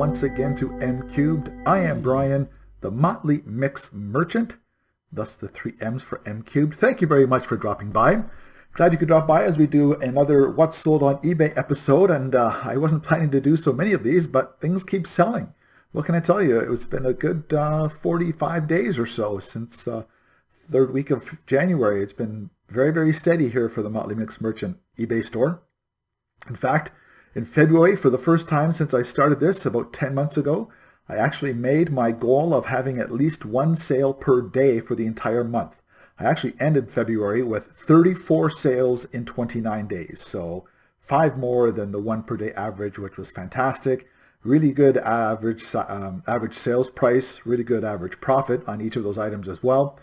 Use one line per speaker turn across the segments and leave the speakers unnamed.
once again to M Cubed. I am Brian, the Motley Mix Merchant, thus the 3 M's for M Cubed. Thank you very much for dropping by. Glad you could drop by as we do another What's Sold on eBay episode, and I wasn't planning to do so many of these, but things keep selling. What can I tell you? It's been a good 45 days or so since third week of January. It's been very, very steady here for the Motley Mix Merchant eBay store. In fact, in February, for the first time since I started this about 10 months ago, I actually made my goal of having at least one sale per day for the entire month. I actually ended February with 34 sales in 29 days, so 5 more than the 1 per day average, which was fantastic. Really good average sales price, really good average profit on each of those items as well.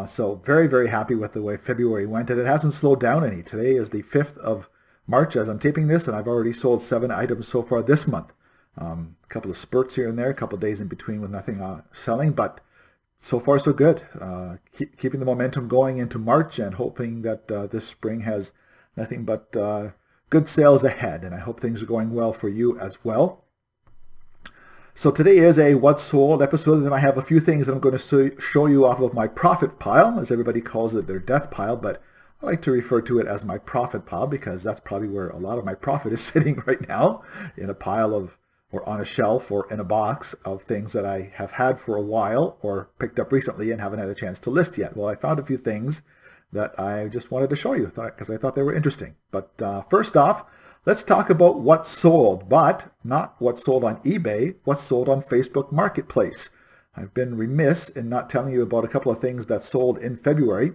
So very, very happy with the way February went, and it hasn't slowed down any. Today is the 5th of March as I'm taping this, and I've already sold 7 items so far this month. A couple of spurts here and there, a couple of days in between with nothing selling, but so far so good. Keeping the momentum going into March and hoping that this spring has nothing but good sales ahead, and I hope things are going well for you as well. So today is a What's Sold episode, and I have a few things that I'm going to show you off of my profit pile, as everybody calls it their death pile, but I like to refer to it as my profit pile because that's probably where a lot of my profit is sitting right now, in a pile of, or on a shelf, or in a box of things that I have had for a while or picked up recently and haven't had a chance to list yet. Well, I found a few things that I just wanted to show you because I thought they were interesting. But first off, let's talk about what's sold, but not what's sold on eBay, what's sold on Facebook Marketplace. I've been remiss in not telling you about a couple of things that sold in February.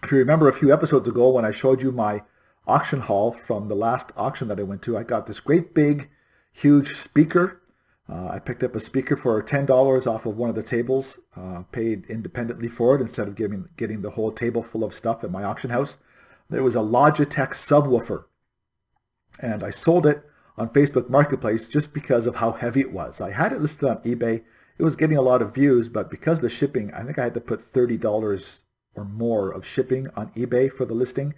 If you remember a few episodes ago when I showed you my auction haul from the last auction that I went to, I got this great big, huge speaker. I picked up a speaker for $10 off of one of the tables, paid independently for it instead of getting the whole table full of stuff at my auction house. There was a Logitech subwoofer, and I sold it on Facebook Marketplace just because of how heavy it was. I had it listed on eBay. It was getting a lot of views, but because of the shipping, I think I had to put $30 or more of shipping on eBay for the listing.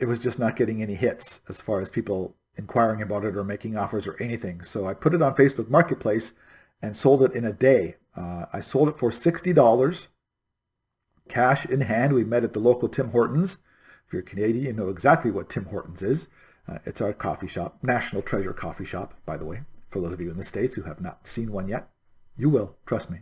It was just not getting any hits as far as people inquiring about it or making offers or anything. So I put it on Facebook Marketplace and sold it in a day. I sold it for $60, cash in hand. We met at the local Tim Hortons. If you're Canadian, you know exactly what Tim Hortons is. It's our coffee shop, National Treasure Coffee Shop, by the way, for those of you in the States who have not seen one yet. You will, trust me.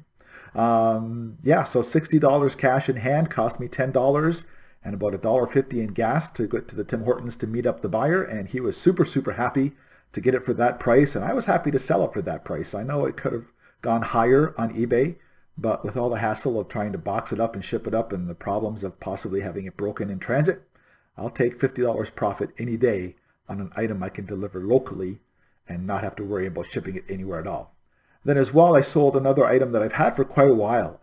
So $60 cash in hand cost me $10 and about $1.50 in gas to go to the Tim Hortons to meet up the buyer, and he was super, super happy to get it for that price, and I was happy to sell it for that price. I know it could have gone higher on eBay, but with all the hassle of trying to box it up and ship it up and the problems of possibly having it broken in transit, I'll take $50 profit any day on an item I can deliver locally and not have to worry about shipping it anywhere at all. Then as well, I sold another item that I've had for quite a while.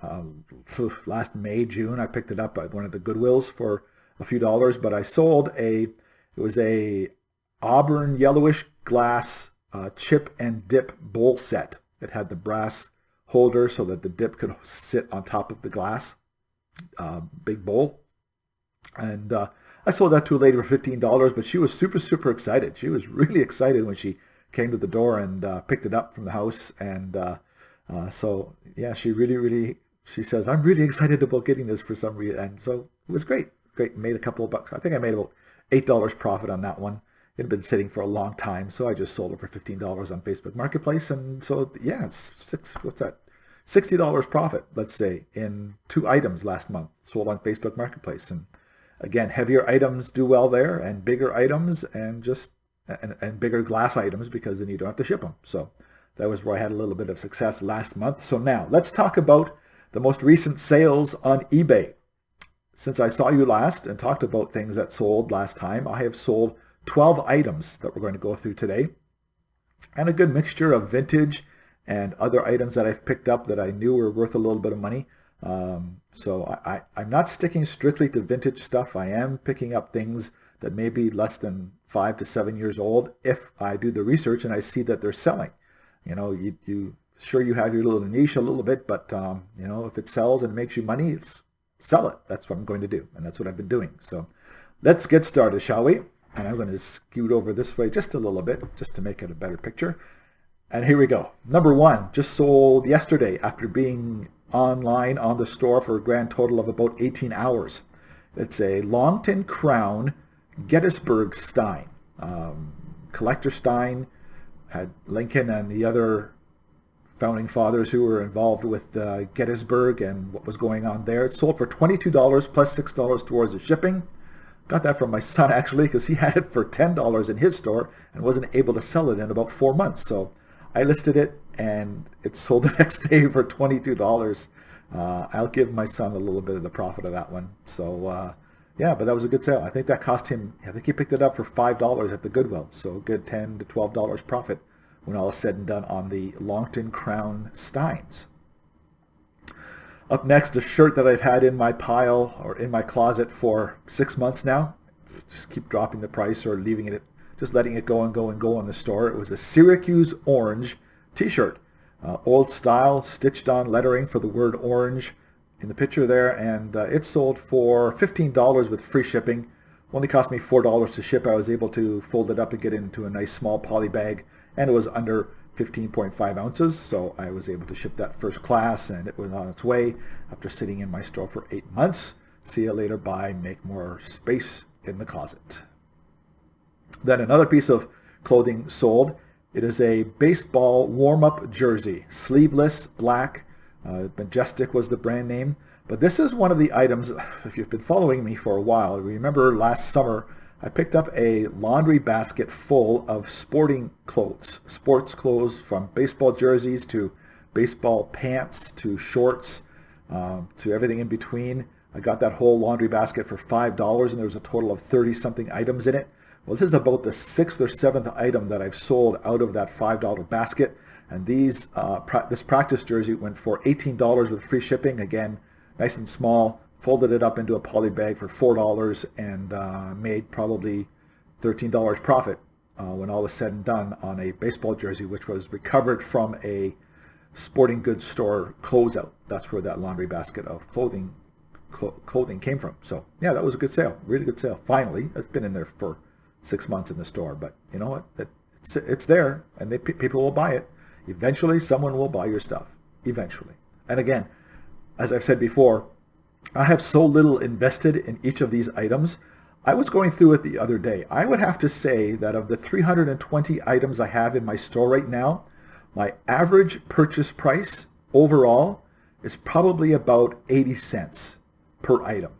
Last May, June, I picked it up at one of the Goodwills for a few dollars, but I sold it was a auburn yellowish glass chip and dip bowl set. It had the brass holder so that the dip could sit on top of the glass big bowl. And I sold that to a lady for $15, but she was super, super excited. She was really excited when she came to the door and picked it up from the house, and she really she says, I'm really excited about getting this for some reason, and so it was great. Made a couple of bucks. I think I made about $8 profit on that one. It had been sitting for a long time, so I just sold it for $15 on Facebook Marketplace, and so it's $60 profit, let's say, in 2 items last month sold on Facebook Marketplace. And again, heavier items do well there, and bigger items, and bigger glass items, because then you don't have to ship them. So that was where I had a little bit of success last month. So now let's talk about the most recent sales on eBay. Since I saw you last and talked about things that sold last time, I have sold 12 items that we're going to go through today, and a good mixture of vintage and other items that I've picked up that I knew were worth a little bit of money. So I'm not sticking strictly to vintage stuff. I am picking up things that may be less than 5 to 7 years old if I do the research and I see that they're selling. You know, you have your little niche a little bit, but if it sells and makes you money, sell it. That's what I'm going to do, and that's what I've been doing. So let's get started, shall we? And I'm going to scoot over this way just a little bit just to make it a better picture. And here we go. Number one, just sold yesterday after being online on the store for a grand total of about 18 hours. It's a Longton Crown Gettysburg Stein. Collector Stein, had Lincoln and the other founding fathers who were involved with Gettysburg and what was going on there. It sold for $22 plus $6 towards the shipping. Got that from my son actually because he had it for $10 in his store and wasn't able to sell it in about 4 months. So I listed it and it sold the next day for $22. I'll give my son a little bit of the profit of that one. So yeah, but that was a good sale. I think that cost him, I think he picked it up for $5 at the Goodwill. So a good $10 to $12 profit when all is said and done on the Longton Crown Steins. Up next, a shirt that I've had in my pile or in my closet for 6 months now. Just keep dropping the price or leaving it, just letting it go and go and go in the store. It was a Syracuse orange t-shirt. Old style, stitched on lettering for the word orange in the picture there, and it sold for $15 with free shipping. Only cost me $4 to ship. I was able to fold it up and get it into a nice small poly bag, and it was under 15.5 ounces, so I was able to ship that first class, and it was on its way after sitting in my store for 8 months. See you later, bye. Make more space in the closet. Then another piece of clothing sold. It is a baseball warm-up jersey, sleeveless, black. Majestic was the brand name. But this is one of the items, if you've been following me for a while, remember last summer I picked up a laundry basket full of sporting clothes, sports clothes, from baseball jerseys to baseball pants to shorts to everything in between. I got that whole laundry basket for $5 and there was a total of 30-something items in it. Well, this is about the 6th or 7th item that I've sold out of that $5 basket. And these this practice jersey went for $18 with free shipping. Again, nice and small. Folded it up into a poly bag for $4 and made probably $13 profit when all was said and done on a baseball jersey, which was recovered from a sporting goods store closeout. That's where that laundry basket of clothing came from. So yeah, that was a good sale, really good sale. Finally, it's been in there for 6 months in the store, but you know what? It's there, and people will buy it. Eventually, someone will buy your stuff. Eventually. And again, as I've said before, I have so little invested in each of these items. I was going through it the other day. I would have to say that of the 320 items I have in my store right now, my average purchase price overall is probably about 80 cents per item.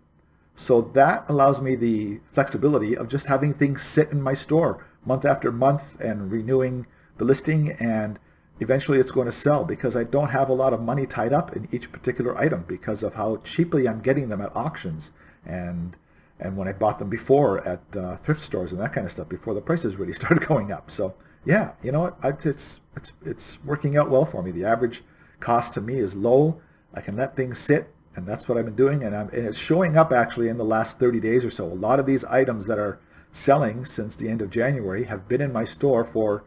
So that allows me the flexibility of just having things sit in my store month after month and renewing the listing, and eventually it's going to sell because I don't have a lot of money tied up in each particular item because of how cheaply I'm getting them at auctions and when I bought them before at thrift stores and that kind of stuff before the prices really started going up. So yeah, you know what? It's working out well for me. The average cost to me is low. I can let things sit, and that's what I've been doing, and it's showing up actually in the last 30 days or so. A lot of these items that are selling since the end of January have been in my store for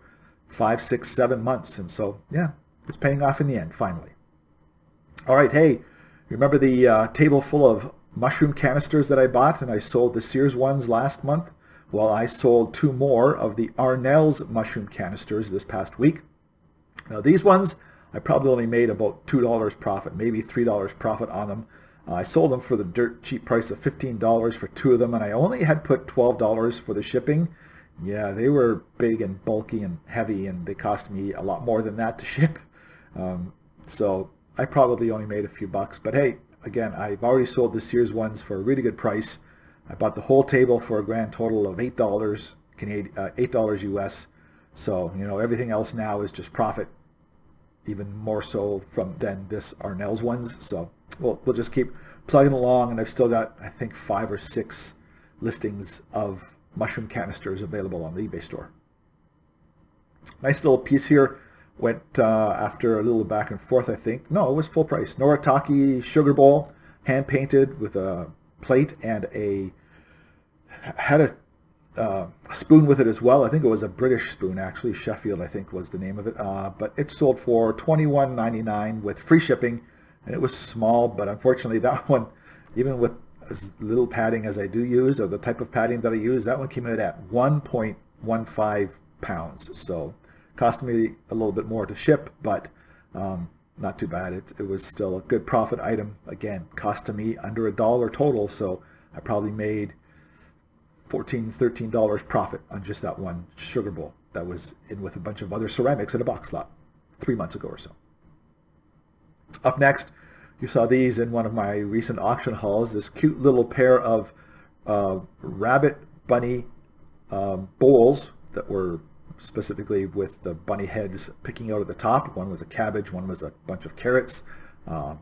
5, 6, 7 months. And so, yeah, it's paying off in the end, finally. All right, hey, remember the table full of mushroom canisters that I bought and I sold the Sears ones last month? Well, I sold 2 more of the Arnell's mushroom canisters this past week. Now, these ones, I probably only made about $2 profit, maybe $3 profit on them. I sold them for the dirt cheap price of $15 for 2 of them, and I only had put $12 for the shipping. Yeah, they were big and bulky and heavy, and they cost me a lot more than that to ship. So I probably only made a few bucks. But hey, again, I've already sold the Sears ones for a really good price. I bought the whole table for a grand total of $8 Canadian, $8 US. So, you know, everything else now is just profit, even more so than this Arnell's ones. So we'll just keep plugging along, and I've still got, I think, 5 or 6 listings of mushroom canisters available on the eBay store. Nice little piece here. Went after a little back and forth, I think. No, it was full price. Noritake sugar bowl, hand painted with a plate and had a spoon with it as well. I think it was a British spoon, actually. Sheffield, I think, was the name of it. But it sold for $21.99 with free shipping, and it was small. But unfortunately, that one, even with as little padding as I do use, or the type of padding that I use, that one came out at 1.15 pounds. So Cost me a little bit more to ship, but not too bad. It was still a good profit item. Again, cost to me under $1 total, so I probably made $14, $13 profit on just that one sugar bowl that was in with a bunch of other ceramics in a box lot 3 months ago or so. Up next, you saw these in one of my recent auction hauls, this cute little pair of rabbit bunny bowls that were specifically with the bunny heads picking out at the top. One was a cabbage, one was a bunch of carrots.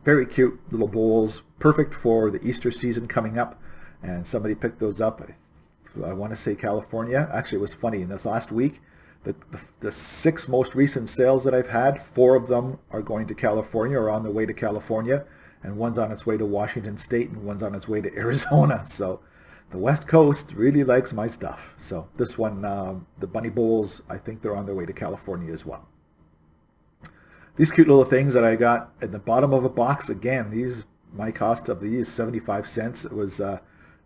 Very cute little bowls, perfect for the Easter season coming up. And somebody picked those up. I want to say California. Actually, it was funny. In this last week, the 6 most recent sales that I've had, 4 of them are going to California or on the way to California. And one's on its way to Washington State and one's on its way to Arizona. So the West Coast really likes my stuff. So this one, the bunny bowls, I think they're on their way to California as well. These cute little things that I got at the bottom of a box, again, my cost of these 75 cents. It was a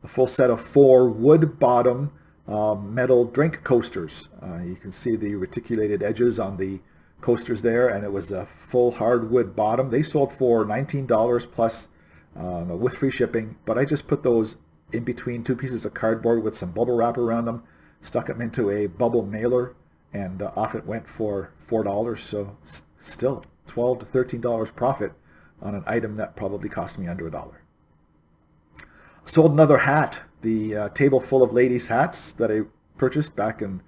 full set of 4 wood bottom metal drink coasters. You can see the reticulated edges on the coasters there, and it was a full hardwood bottom. They sold for $19 plus with free shipping, but I just put those in between 2 pieces of cardboard with some bubble wrap around them, stuck them into a bubble mailer, and off it went for $4. So still $12 to $13 profit on an item that probably cost me under $1. Sold another hat, the table full of ladies' hats that I purchased back in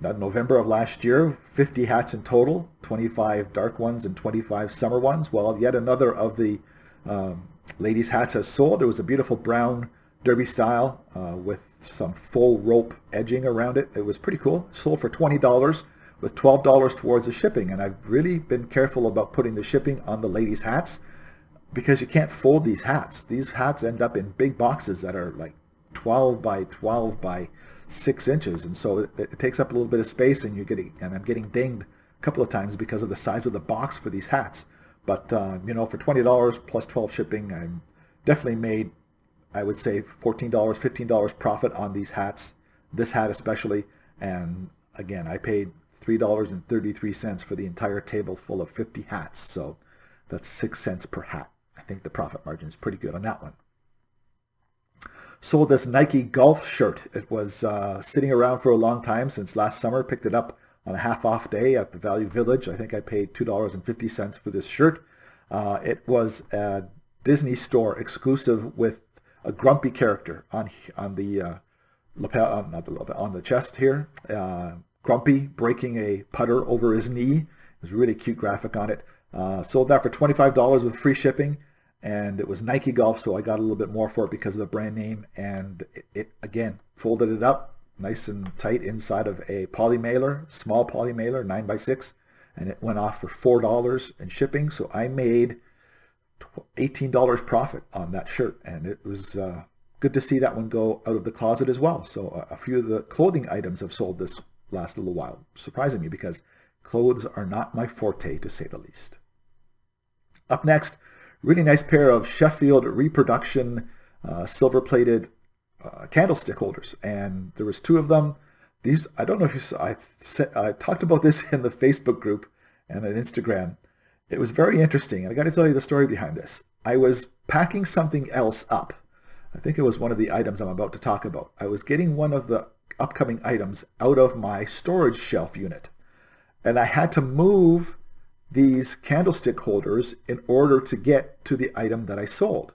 November of last year. 50 hats in total, 25 dark ones and 25 summer ones. Well, yet another of the ladies' hats has sold. It was a beautiful brown derby style with some full rope edging around it. It was pretty cool. Sold for $20 with $12 towards the shipping. And I've really been careful about putting the shipping on the ladies' hats because you can't fold these hats. These hats end up in big boxes that are like 12 by 12 by 6 inches. And so it takes up a little bit of space, and I'm getting dinged a couple of times because of the size of the box for these hats. But, for $20 plus 12 shipping, I definitely made, I would say, $14, $15 profit on these hats, this hat especially. And again, I paid $3.33 for the entire table full of 50 hats. So that's 6 cents per hat. I think the profit margin is pretty good on that one. Sold this Nike golf shirt. It was sitting around for a long time since last summer. Picked it up on a half-off day at the Value Village. I think I paid $2.50 for this shirt. It was a Disney store exclusive with a grumpy character on the lapel, not the lapel, on the chest here. Grumpy breaking a putter over his knee. There's a really cute graphic on it. Sold that for $25 with free shipping. And it was Nike Golf, so I got a little bit more for it because of the brand name. And it again, folded it up nice and tight inside of a poly mailer, small poly mailer, 9x6. And it went off for $4 in shipping. So I made $18 profit on that shirt. And it was good to see that one go out of the closet as well. So a few of the clothing items have sold this last little while, surprising me because clothes are not my forte, to say the least. Up next, really nice pair of Sheffield reproduction silver-plated candlestick holders, and there was 2 of them. These, I don't know if you saw, I talked about this in the Facebook group and on Instagram. It was very interesting, and I got to tell you the story behind this. I was packing something else up. I think it was one of the items I'm about to talk about. I was getting one of the upcoming items out of my storage shelf unit, and I had to move these candlestick holders in order to get to the item that I sold.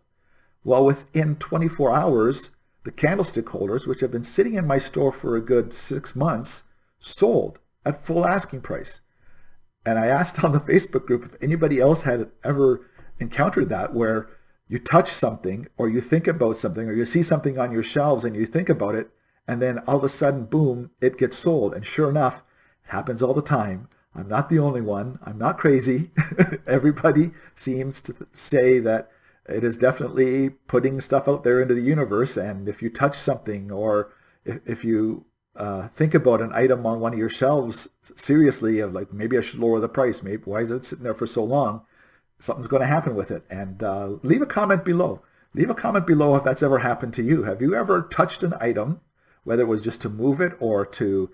Well, within 24 hours, the candlestick holders, which have been sitting in my store for a good 6 months, sold at full asking price. And I asked on the Facebook group if anybody else had ever encountered that, where you touch something or you think about something or you see something on your shelves and you think about it, and then all of a sudden, boom, it gets sold. And sure enough, it happens all the time. I'm not the only one. I'm not crazy. Everybody seems to say that it is definitely putting stuff out there into the universe. And if you touch something, or if you think about an item on one of your shelves seriously, of like, maybe I should lower the price. Maybe why is it sitting there for so long? Something's going to happen with it. And leave a comment below. Leave a comment below if that's ever happened to you. Have you ever touched an item, whether it was just to move it or to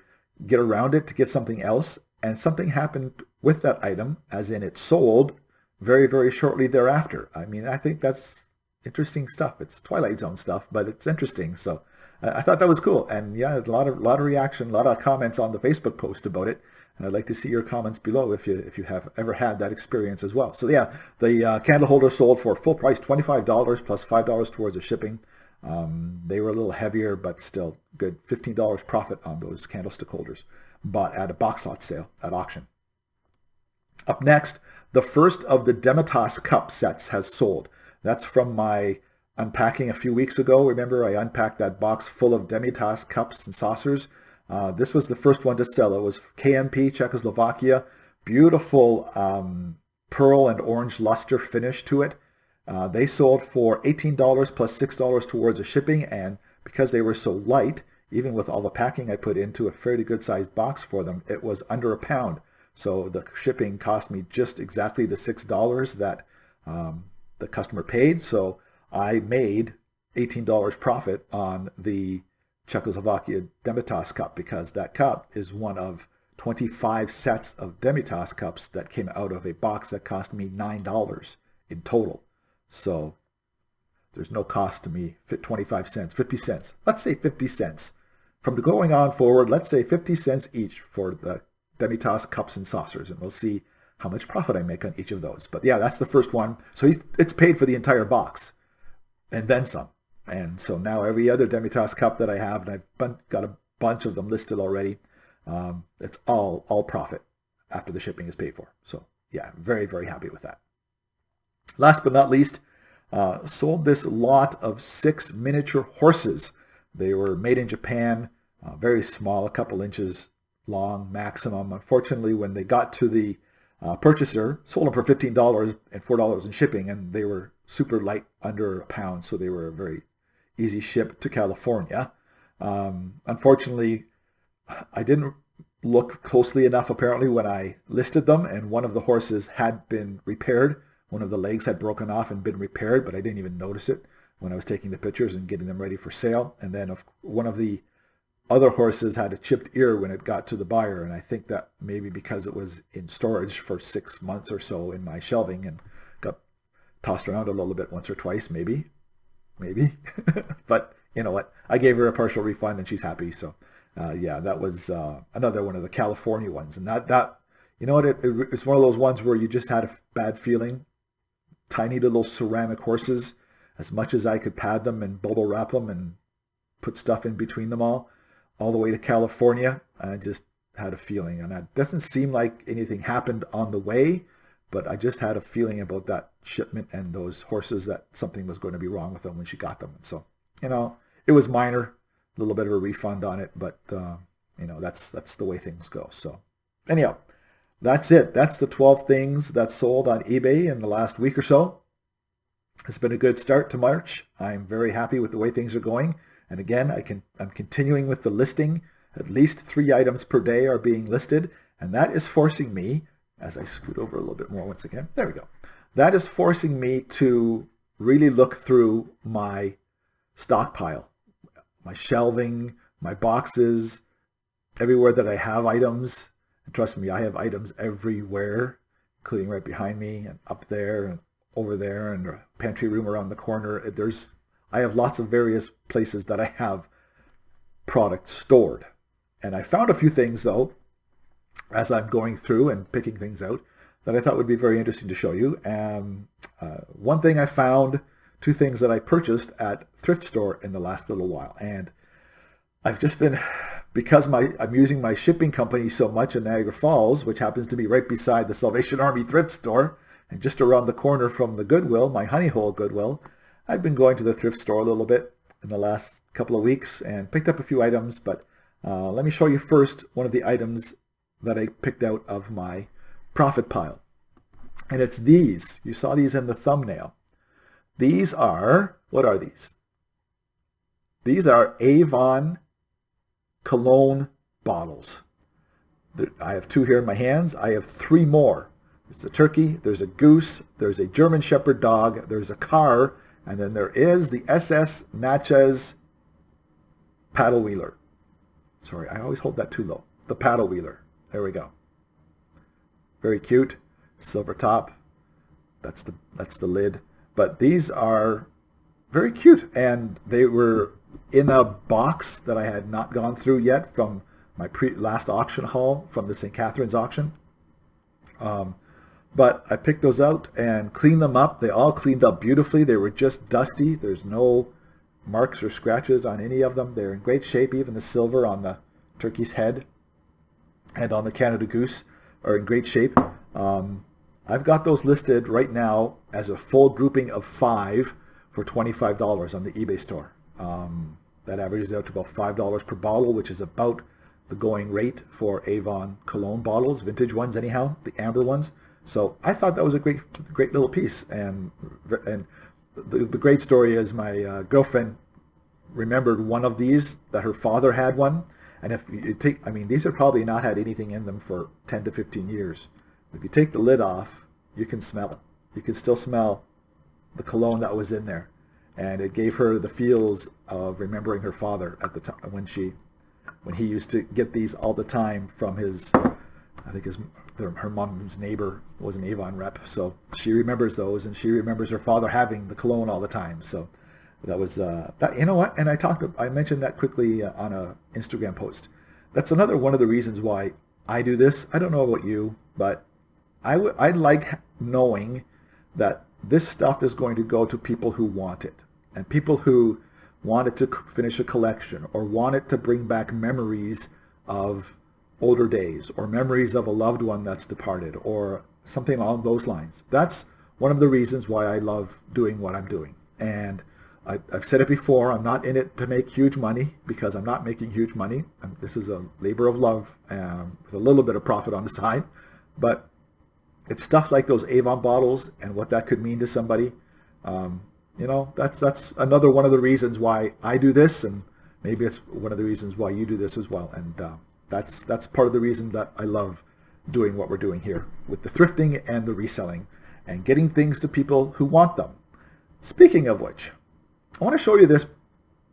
get around it to get something else, and something happened with that item, as in it sold very, very shortly thereafter. I mean, I think that's interesting stuff. It's Twilight Zone stuff, but it's interesting. So I thought that was cool. And yeah, a lot of reaction, a lot of comments on the Facebook post about it. And I'd like to see your comments below if you have ever had that experience as well. So yeah, the candle holder sold for full price, $25 plus $5 towards the shipping. They were a little heavier, but still good. $15 profit on those candlestick holders, bought at a box lot sale at auction. Up next, the first of the Demitasse cup sets has sold. That's from my unpacking a few weeks ago. Remember, I unpacked that box full of Demitasse cups and saucers. This was the first one to sell. It was KMP, Czechoslovakia. Beautiful pearl and orange luster finish to it. They sold for $18 plus $6 towards the shipping, and because they were so light, even with all the packing I put into a fairly good-sized box for them, it was under £1. So the shipping cost me just exactly the $6 that the customer paid. So I made $18 profit on the Czechoslovakia Demitasse cup, because that cup is one of 25 sets of Demitasse cups that came out of a box that cost me $9 in total. So there's no cost to me, 25 cents, 50 cents. Let's say 50 cents. From going on forward, let's say 50 cents each for the Demitasse cups and saucers, and we'll see how much profit I make on each of those. But yeah, that's the first one. So it's paid for the entire box and then some. And so now every other Demitasse cup that I have, and I've got a bunch of them listed already, it's all profit after the shipping is paid for. So yeah, very, very happy with that. Last but not least, sold this lot of 6 miniature horses. They were made in Japan, very small, a couple inches long maximum. Unfortunately, when they got to the purchaser, sold them for $15 and $4 in shipping, and they were super light, under £1, so they were a very easy ship to California. Unfortunately, I didn't look closely enough apparently when I listed them, and one of the horses had been repaired. One of the legs had broken off and been repaired, but I didn't even notice it when I was taking the pictures and getting them ready for sale. And then one of the other horses had a chipped ear when it got to the buyer, and I think that maybe because it was in storage for 6 months or so in my shelving and got tossed around a little bit once or twice, maybe. But you know what? I gave her a partial refund and she's happy. So yeah, that was another one of the California ones. And that you know what? It's one of those ones where you just had a bad feeling. Tiny little ceramic horses, as much as I could pad them and bubble wrap them and put stuff in between them all the way to California. I just had a feeling, and that doesn't seem like anything happened on the way, but I just had a feeling about that shipment and those horses that something was going to be wrong with them when she got them. And so, you know, it was minor, a little bit of a refund on it, but you know, that's the way things go. So anyhow, that's it. That's the 12 things that sold on eBay in the last week or so. It's been a good start to March. I'm very happy with the way things are going. And again, I'm continuing with the listing. At least 3 items per day are being listed. And that is forcing me, as I scoot over a little bit more once again, there we go. That is forcing me to really look through my stockpile, my shelving, my boxes, everywhere that I have items. And trust me, I have items everywhere, including right behind me and up there and over there and the pantry room around the corner. I have lots of various places that I have products stored. And I found a few things, though, as I'm going through and picking things out, that I thought would be very interesting to show you. One thing I found, 2 things that I purchased at thrift store in the last little while. And I've just been, because I'm using my shipping company so much in Niagara Falls, which happens to be right beside the Salvation Army thrift store, and just around the corner from the Goodwill, my Honey Hole Goodwill, I've been going to the thrift store a little bit in the last couple of weeks and picked up a few items. But let me show you first one of the items that I picked out of my profit pile. And it's these. You saw these in the thumbnail. These are, what are these? These are Avon cologne bottles. I have 2 here in my hands. I have 3 more. There's a turkey, there's a goose, there's a German Shepherd dog, there's a car, and then there is the SS Natchez paddle wheeler. Sorry, I always hold that too low. The paddle wheeler. There we go. Very cute. Silver top. That's the lid. But these are very cute, and they were in a box that I had not gone through yet from my last auction haul from the St. Catharines auction. But I picked those out and cleaned them up. They all cleaned up beautifully. They were just dusty. There's no marks or scratches on any of them. They're in great shape. Even the silver on the turkey's head and on the Canada Goose are in great shape. I've got those listed right now as a full grouping of 5 for $25 on the eBay store. That averages out to about $5 per bottle, which is about the going rate for Avon cologne bottles, vintage ones anyhow, the amber ones. So I thought that was a great little piece. And the great story is my girlfriend remembered one of these, that her father had one. And if you take, I mean, these have probably not had anything in them for 10 to 15 years. If you take the lid off, you can smell it. You can still smell the cologne that was in there. And it gave her the feels of remembering her father at the time when he used to get these all the time from his, I think her mom's neighbor was an Avon rep. So she remembers those, and she remembers her father having the cologne all the time. So that was, that, you know what? And I mentioned that quickly on a Instagram post. That's another one of the reasons why I do this. I don't know about you, but I like knowing that this stuff is going to go to people who want it, and people who want it to finish a collection, or want it to bring back memories of older days, or memories of a loved one that's departed, or something along those lines. That's one of the reasons why I love doing what I'm doing. And I've said it before, I'm not in it to make huge money, because I'm not making huge money. This is a labor of love with a little bit of profit on the side. But it's stuff like those Avon bottles and what that could mean to somebody. You know, that's another one of the reasons why I do this, and maybe it's one of the reasons why you do this as well. And that's part of the reason that I love doing what we're doing here with the thrifting and the reselling and getting things to people who want them. Speaking of which, I want to show you this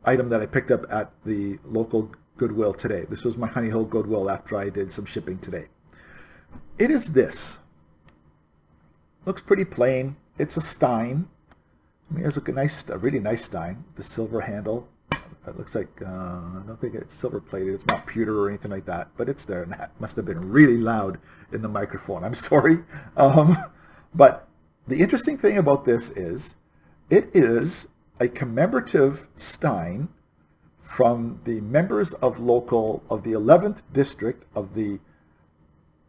item that I picked up at the local Goodwill today. This was my Honey Hill Goodwill after I did some shipping today. It is this. Looks pretty plain. It's a stein. I mean, it's a really nice stein. The silver handle. It looks like, I don't think it's silver plated. It's not pewter or anything like that, but it's there. And that must have been really loud in the microphone. I'm sorry. But the interesting thing about this is, it is a commemorative stein from the members of the 11th District of the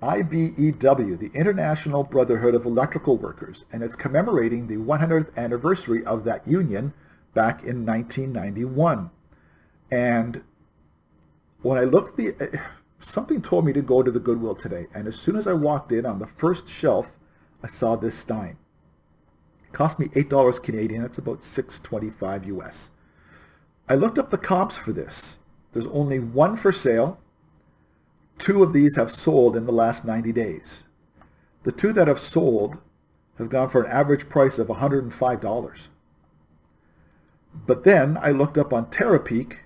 IBEW, the International Brotherhood of Electrical Workers, and it's commemorating the 100th anniversary of that union back in 1991. And when I looked, something told me to go to the Goodwill today, and as soon as I walked in on the first shelf, I saw this stein. It cost me $8 Canadian. That's about $6.25 US. I looked up the comps for this. There's only one for sale. 2 of these have sold in the last 90 days. The 2 that have sold have gone for an average price of $105. But then I looked up on Terapeak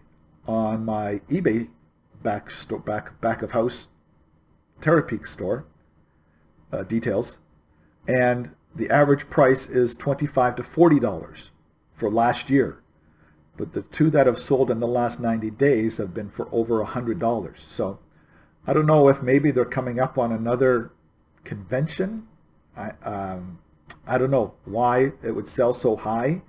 on my eBay back of house Terapeak store details, and the average price is $25 to $40 for last year. But the 2 that have sold in the last 90 days have been for over $100. So I don't know if maybe they're coming up on another convention. I don't know why it would sell so high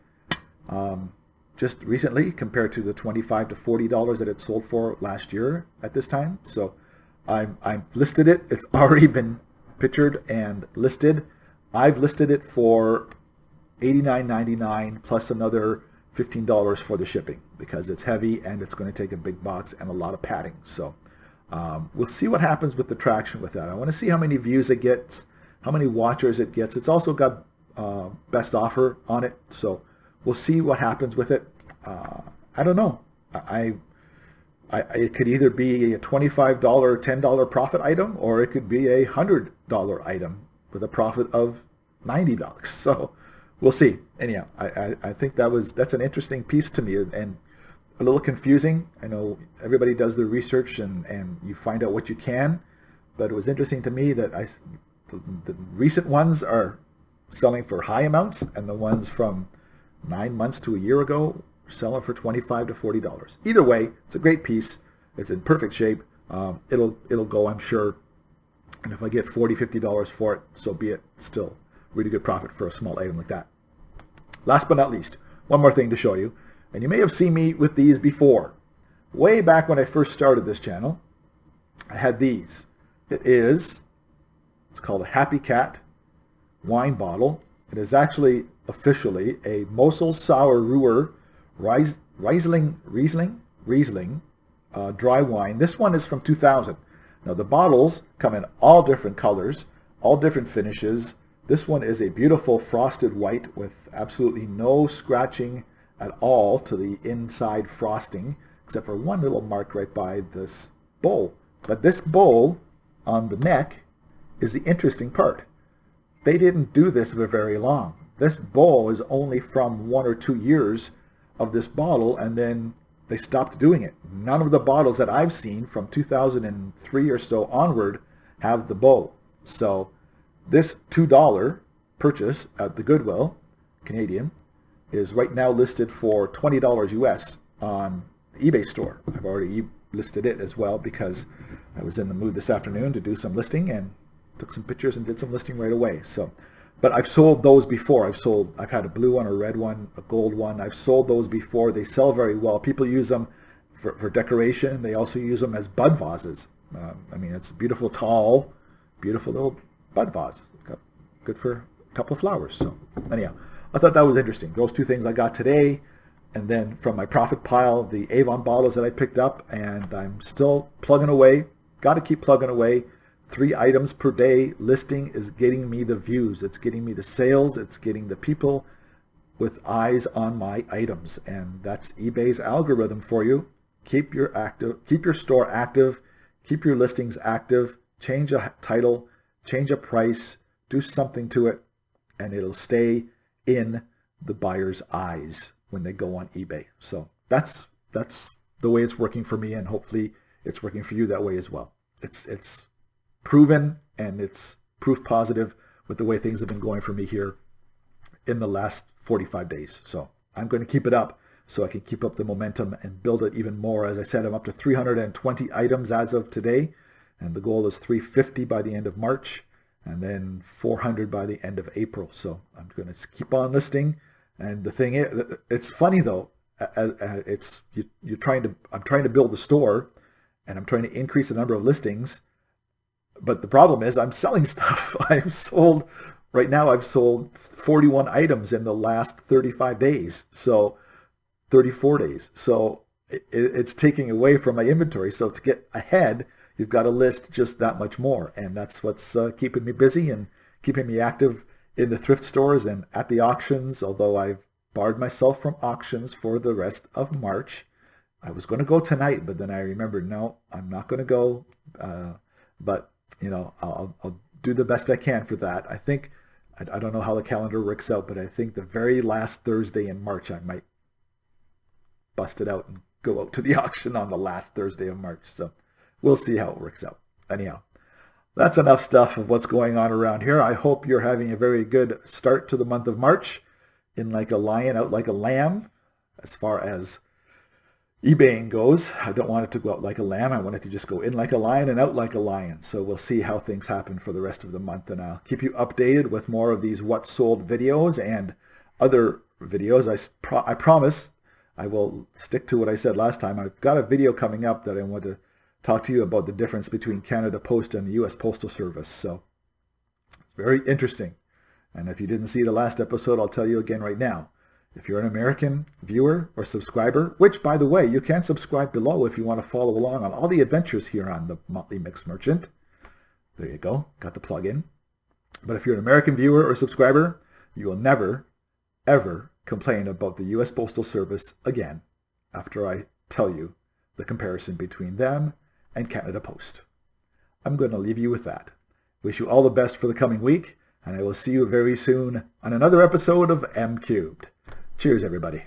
just recently compared to the $25 to $40 that it sold for last year at this time. So I've listed it. It's already been pictured and listed. I've listed it for $89.99 plus another $15 for the shipping, because it's heavy and it's going to take a big box and a lot of padding. So we'll see what happens with the traction with that. I want to see how many views it gets, how many watchers it gets. It's also got best offer on it, so we'll see what happens with it. I don't know. It could either be a $25, $10 profit item, or it could be a $100 item with a profit of $90. So we'll see. Anyhow, I think that's an interesting piece to me, and a little confusing. I know everybody does their research and you find out what you can, but it was interesting to me that The recent ones are selling for high amounts, and the ones from 9 months to a year ago are selling for $25 to $40. Either way, it's a great piece. It's in perfect shape. It'll go, I'm sure. And if I get $40, $50 for it, so be it. Still really good profit for a small item like that. Last but not least, one more thing to show you. And you may have seen me with these before. Way back when I first started this channel, I had these. It's called a Happy Cat wine bottle. It is actually officially a Mosel Sauer Riesling dry wine. This one is from 2000. Now the bottles come in all different colors, all different finishes. This one is a beautiful frosted white with absolutely no scratching at all to the inside frosting, except for one little mark right by this bowl. But this bowl on the neck is the interesting part. They didn't do this for very long. This bowl is only from 1 or 2 years of this bottle, and then they stopped doing it. None of the bottles that I've seen from 2003 or so onward have the bowl. So this $2 purchase at the Goodwill Canadian is right now listed for $20 US on the eBay store. I've already listed it as well because I was in the mood this afternoon to do some listing and took some pictures and did some listing right away. So, but I've sold those before. I've had a blue one, a red one, a gold one. I've sold those before. They sell very well. People use them for decoration. They also use them as bud vases. I mean, it's a beautiful, tall, beautiful little bud vase. It's got good for a couple of flowers. So anyhow, I thought that was interesting. Those two things I got today. And then from my profit pile, the Avon bottles that I picked up, and I'm still plugging away. Got to keep plugging away. 3 items per day listing is getting me the views. It's getting me the sales. It's getting the people with eyes on my items. And that's eBay's algorithm for you. Keep your store active. Keep your listings active. Change a title. Change a price. Do something to it. And it'll stay in the buyer's eyes when they go on eBay. So that's the way it's working for me, and hopefully it's working for you that way as well. It's proven, and it's proof positive with the way things have been going for me here in the last 45 days. So I'm going to keep it up so I can keep up the momentum and build it even more. As I said, I'm up to 320 items as of today, and the goal is 350 by the end of March, and then 400 by the end of April. So I'm going to keep on listing. And the thing is, it's funny though, I'm trying to build the store, and I'm trying to increase the number of listings. But the problem is I'm selling stuff. I've sold 41 items in the last 35 days. So 34 days. So it's taking away from my inventory. So to get ahead, you've got to list just that much more. And that's what's keeping me busy and keeping me active in the thrift stores and at the auctions, although I've barred myself from auctions for the rest of March. I was going to go tonight, but then I remembered, no, I'm not going to go. But you know, I'll do the best I can for that. I think, I don't know how the calendar works out, but I think the very last Thursday in March, I might bust it out and go out to the auction on the last Thursday of March. So we'll see how it works out. Anyhow, that's enough stuff of what's going on around here. I hope you're having a very good start to the month of March. In like a lion, out like a lamb, as far as eBaying goes. I don't want it to go out like a lamb. I want it to just go in like a lion and out like a lion. So we'll see how things happen for the rest of the month, and I'll keep you updated with more of these What Sold videos and other videos. I promise I will stick to what I said last time. I've got a video coming up that I want to talk to you about the difference between Canada Post and the U.S. Postal Service. So it's very interesting. And if you didn't see the last episode, I'll tell you again right now. If you're an American viewer or subscriber, which, by the way, you can subscribe below if you want to follow along on all the adventures here on the Motley Mix Merchant. There you go. Got the plug-in. But if you're an American viewer or subscriber, you will never, ever complain about the U.S. Postal Service again after I tell you the comparison between them and Canada Post. I'm going to leave you with that. Wish you all the best for the coming week, and I will see you very soon on another episode of M Cubed. Cheers, everybody.